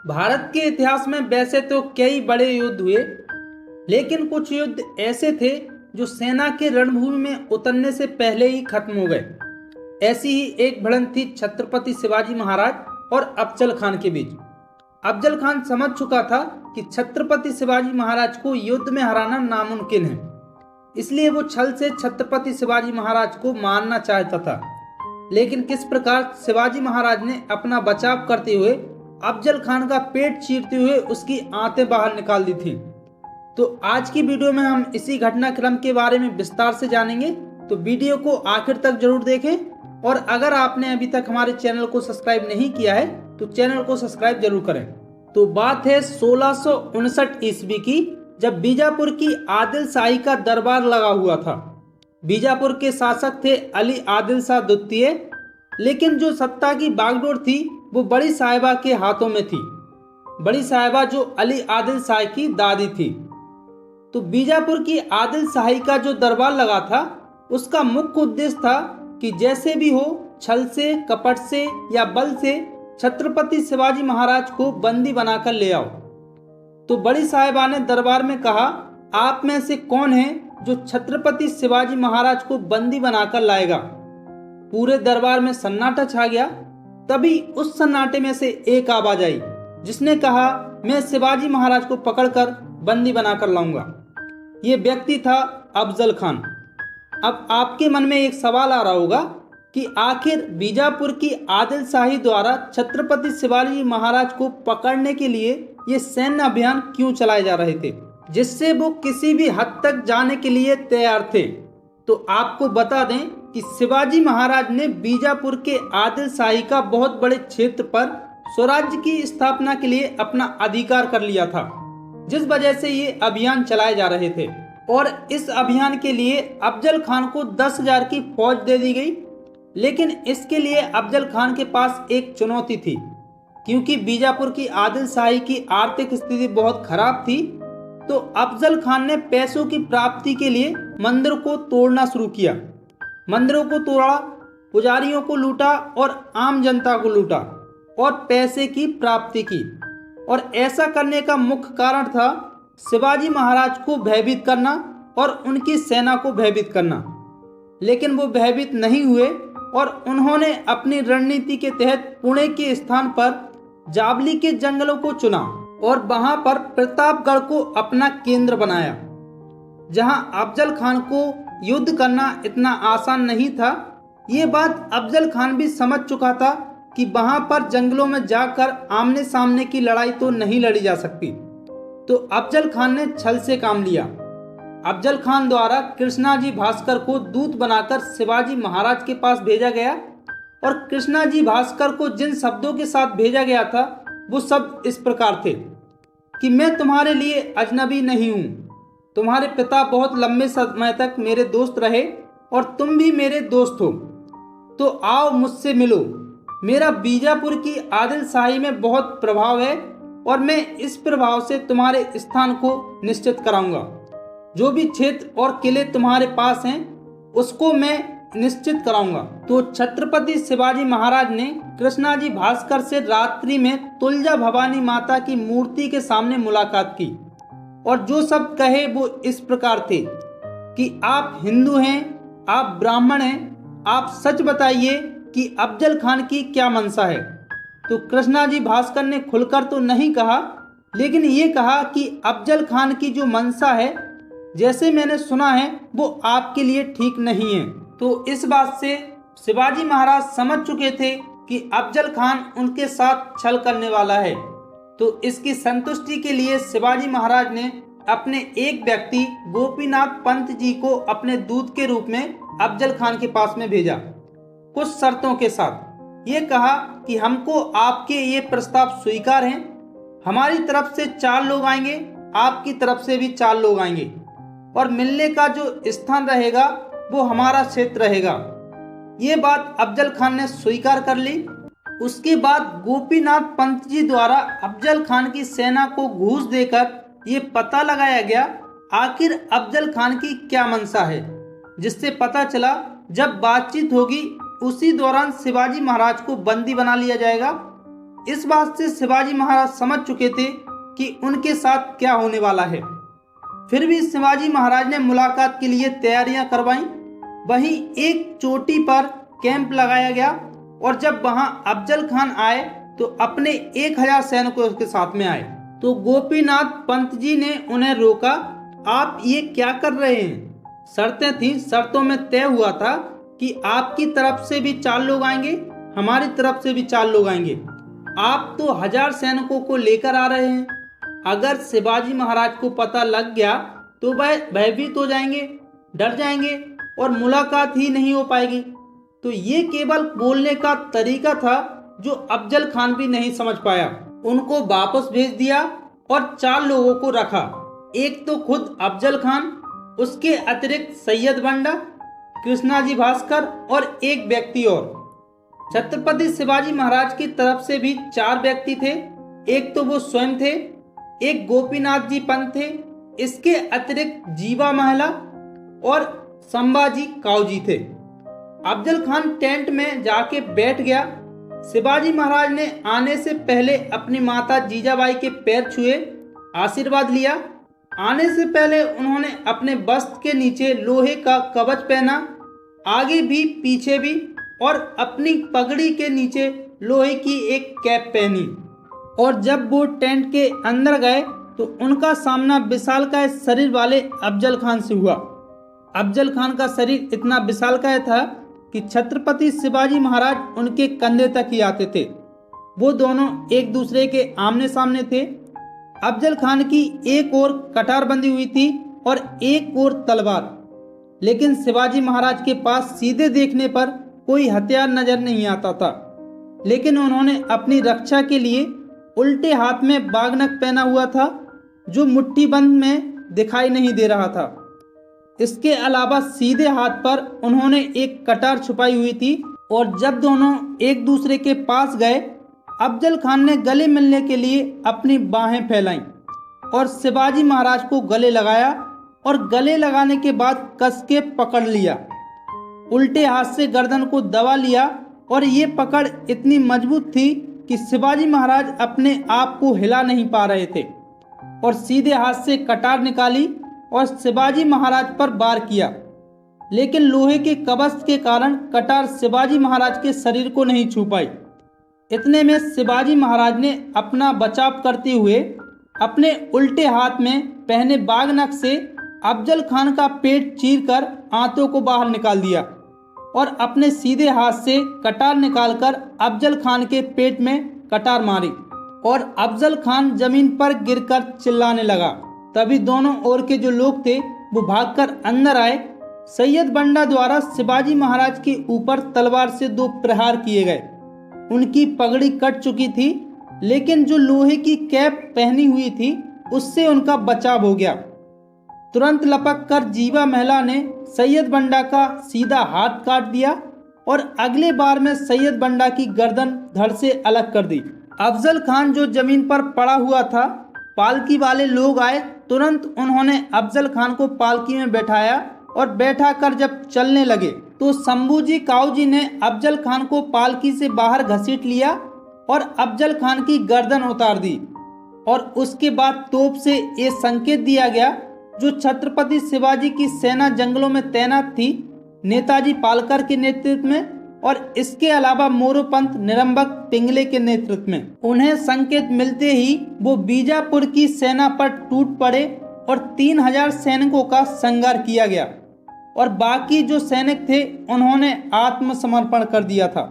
भारत के इतिहास में वैसे तो कई बड़े युद्ध हुए, लेकिन कुछ युद्ध ऐसे थे जो सेना के रणभूमि में उतरने से पहले ही खत्म हो गए। ऐसी ही एक भिड़ंत थी छत्रपति शिवाजी महाराज और अफजल खान के बीच। अफजल खान समझ चुका था कि छत्रपति शिवाजी महाराज को युद्ध में हराना नामुमकिन है, इसलिए वो छल से छत्रपति शिवाजी महाराज को मारना चाहता था। लेकिन किस प्रकार शिवाजी महाराज ने अपना बचाव करते हुए अफजल खान का पेट चीरते हुए उसकी आंतें बाहर निकाल दी थी। तो आज की वीडियो में हम इसी घटनाक्रम के बारे में विस्तार से जानेंगे, तो वीडियो को आखिर तक जरूर देखें। और अगर आपने अभी तक हमारे चैनल को सब्सक्राइब नहीं किया है तो चैनल को सब्सक्राइब जरूर करें। तो बात है 1659 ईस्वी की, जब बीजापुर की आदिल शाही का दरबार लगा हुआ था। बीजापुर के शासक थे अली आदिल शाह द्वितीय, लेकिन जो सत्ता की बागडोर थी वो बड़ी साहिबा के हाथों में थी। बड़ी साहिबा जो अली आदिल शाह की दादी थी। तो बीजापुर की आदिल शाही का जो दरबार लगा था, उसका मुख्य उद्देश्य था कि जैसे भी हो छल से, कपट से या बल से छत्रपति शिवाजी महाराज को बंदी बनाकर ले आओ। तो बड़ी साहिबा ने दरबार में कहा, आप में से कौन है जो छत्रपति शिवाजी महाराज को बंदी बनाकर लाएगा। पूरे दरबार में सन्नाटा छा गया। तभी उस सन्नाटे में से एक आवाज आई जिसने कहा, मैं शिवाजी महाराज को पकड़कर बंदी बनाकर लाऊंगा। ये व्यक्ति था अफजल खान। अब आपके मन में एक सवाल आ रहा होगा कि आखिर बीजापुर की आदिल शाही द्वारा छत्रपति शिवाजी महाराज को पकड़ने के लिए ये सैन्य अभियान क्यों चलाए जा रहे थे, जिससे वो किसी भी हद तक जाने के लिए तैयार थे। तो आपको बता दें कि शिवाजी महाराज ने बीजापुर के आदिल शाही का बहुत बड़े क्षेत्र पर स्वराज्य की स्थापना के लिए अपना अधिकार कर लिया था, जिस वजह से ये अभियान चलाए जा रहे थे। और इस अभियान के लिए अफजल खान को 10,000 की फौज दे दी गई। लेकिन इसके लिए अफजल खान के पास एक चुनौती थी, क्योंकि बीजापुर की आदिल शाही की आर्थिक स्थिति बहुत खराब थी। तो अफजल खान ने पैसों की प्राप्ति के लिए मंदिरों को तोड़ना शुरू किया। मंदिरों को तोड़ा, पुजारियों को लूटा और आम जनता को लूटा और पैसे की प्राप्ति की। और ऐसा करने का मुख्य कारण था शिवाजी महाराज को भयभीत करना और उनकी सेना को भयभीत करना। लेकिन वो भयभीत नहीं हुए और उन्होंने अपनी रणनीति के तहत पुणे के स्थान पर जावली के जंगलों को चुना और वहां पर प्रतापगढ़ को अपना केंद्र बनाया। जहां अफजल खान को युद्ध करना इतना आसान नहीं था, ये बात अफजल खान भी समझ चुका था कि वहां पर जंगलों में जाकर आमने सामने की लड़ाई तो नहीं लड़ी जा सकती। तो अफजल खान ने छल से काम लिया। अफजल खान द्वारा कृष्णाजी भास्कर को दूत बनाकर शिवाजी महाराज के पास भेजा गया। और कृष्णाजी भास्कर को जिन शब्दों के साथ भेजा गया था वो शब्द इस प्रकार थे कि मैं तुम्हारे लिए अजनबी नहीं हूँ, तुम्हारे पिता बहुत लंबे समय तक मेरे दोस्त रहे और तुम भी मेरे दोस्त हो, तो आओ मुझसे मिलो। मेरा बीजापुर की आदिल शाही में बहुत प्रभाव है और मैं इस प्रभाव से तुम्हारे स्थान को निश्चित कराऊंगा। जो भी क्षेत्र और किले तुम्हारे पास हैं उसको मैं निश्चित कराऊंगा। तो छत्रपति शिवाजी महाराज ने कृष्णाजी भास्कर से रात्रि में तुलजा भवानी माता की मूर्ति के सामने मुलाकात की और जो शब्द कहे वो इस प्रकार थे कि आप हिंदू हैं, आप ब्राह्मण हैं, आप सच बताइए कि अफजल खान की क्या मंशा है। तो कृष्णाजी भास्कर ने खुलकर तो नहीं कहा, लेकिन ये कहा कि अफजल खान की जो मंशा है, जैसे मैंने सुना है, वो आपके लिए ठीक नहीं है। तो इस बात से शिवाजी महाराज समझ चुके थे कि अफजल खान उनके साथ छल करने वाला है। तो इसकी संतुष्टि के लिए शिवाजी महाराज ने अपने एक व्यक्ति गोपीनाथ पंत जी को अपने दूत के रूप में अफजल खान के पास में भेजा, कुछ शर्तों के साथ। ये कहा कि हमको आपके ये प्रस्ताव स्वीकार हैं, हमारी तरफ से 4 लोग आएंगे, आपकी तरफ से भी 4 लोग आएंगे और मिलने का जो स्थान रहेगा वो हमारा क्षेत्र रहेगा। ये बात अफजल खान ने स्वीकार कर ली। उसके बाद गोपीनाथ पंत जी द्वारा अफजल खान की सेना को घूस देकर ये पता लगाया गया आखिर अफजल खान की क्या मंशा है, जिससे पता चला जब बातचीत होगी उसी दौरान शिवाजी महाराज को बंदी बना लिया जाएगा इस बात से शिवाजी महाराज समझ चुके थे कि उनके साथ क्या होने वाला है। फिर भी शिवाजी महाराज ने मुलाकात के लिए तैयारियां करवाई। वहीं एक चोटी पर कैंप लगाया गया और जब वहां अफजल खान आए तो अपने 1000 सैनिकों के साथ में आए तो गोपीनाथ पंत जी ने उन्हें रोका। आप ये क्या कर रहे हैं? शर्तें थी, शर्तों में तय हुआ था कि आपकी तरफ से भी 4 लोग आएंगे, हमारी तरफ से भी 4 लोग आएंगे। आप तो 1000 सैनिकों को लेकर आ रहे हैं। अगर शिवाजी महाराज को पता लग गया तो वह भयभीत हो जाएंगे, डर जाएंगे और मुलाकात ही नहीं हो पाएगी। तो ये केवल बोलने का तरीका था जो अफजल खान भी नहीं समझ पाया। उनको वापस भेज दिया और 4 लोगों को रखा। एक तो खुद अफजल खान, उसके अतिरिक्त सैयद बंडा, कृष्णाजी भास्कर और एक व्यक्ति और। छत्रपति शिवाजी महाराज की तरफ से भी 4 व्यक्ति थे। एक तो वो स्वयं थे, एक गोपीनाथ जी पंत थे, इसके अतिरिक्त जीवा महला और संभाजी काऊजी थे। अफजल खान टेंट में जाके बैठ गया। शिवाजी महाराज ने आने से पहले अपनी माता जीजाबाई के पैर छुए, आशीर्वाद लिया। आने से पहले उन्होंने अपने वस्त्र के नीचे लोहे का कवच पहना, आगे भी पीछे भी, और अपनी पगड़ी के नीचे लोहे की एक कैप पहनी। और जब वो टेंट के अंदर गए तो उनका सामना विशालकाय शरीर वाले अफजल खान से हुआ। अफजल खान का शरीर इतना विशालकाय था कि छत्रपति शिवाजी महाराज उनके कंधे तक ही आते थे। वो दोनों एक दूसरे के आमने सामने थे। अफजल खान की एक ओर कटार बंधी हुई थी और एक ओर तलवार, लेकिन शिवाजी महाराज के पास सीधे देखने पर कोई हथियार नजर नहीं आता था। लेकिन उन्होंने अपनी रक्षा के लिए उल्टे हाथ में बागनक पहना हुआ था जो मुट्ठी बंद में दिखाई नहीं दे रहा था। इसके अलावा सीधे हाथ पर उन्होंने एक कटार छुपाई हुई थी। और जब दोनों एक दूसरे के पास गए, अफजल खान ने गले मिलने के लिए अपनी बाहें फैलाईं और शिवाजी महाराज को गले लगाया और गले लगाने के बाद कस के पकड़ लिया। उल्टे हाथ से गर्दन को दबा लिया और ये पकड़ इतनी मजबूत थी कि शिवाजी महाराज अपने आप को हिला नहीं पा रहे थे। और सीधे हाथ से कटार निकाली और शिवाजी महाराज पर वार किया, लेकिन लोहे के कवच के कारण कटार शिवाजी महाराज के शरीर को नहीं छू पाई। इतने में शिवाजी महाराज ने अपना बचाव करते हुए अपने उल्टे हाथ में पहने बागनक से अफजल खान का पेट चीरकर आंतों को बाहर निकाल दिया और अपने सीधे हाथ से कटार निकालकर अफजल खान के पेट में कटार मारी और अफजल खान जमीन पर गिरकर चिल्लाने लगा। तभी दोनों ओर के जो लोग थे वो भागकर अंदर आए। सैयद बंडा द्वारा शिवाजी महाराज के ऊपर तलवार से 2 प्रहार किए गए। उनकी पगड़ी कट चुकी थी, लेकिन जो लोहे की कैप पहनी हुई थी उससे उनका बचाव हो गया। तुरंत लपक कर जीवा महिला ने सैयद बंडा का सीधा हाथ काट दिया और अगले बार में सैयद बंडा की गर्दन धड़ से अलग कर दी। अफजल खान जो जमीन पर पड़ा हुआ था, पालकी वाले लोग आए। तुरंत उन्होंने अफजल खान को पालकी में बैठाया और बैठा कर जब चलने लगे तो संभाजी काऊजी ने अफजल खान को पालकी से बाहर घसीट लिया और अफजल खान की गर्दन उतार दी। और उसके बाद तोप से ये संकेत दिया गया, जो छत्रपति शिवाजी की सेना जंगलों में तैनात थी नेताजी पालकर के नेतृत्व में और इसके अलावा मोरोपंत निरंबक पिंगले के नेतृत्व में। उन्हें संकेत मिलते ही वो बीजापुर की सेना पर टूट पड़े और 3000 सैनिकों का संहार किया गया और बाकी जो सैनिक थे उन्होंने आत्मसमर्पण कर दिया था।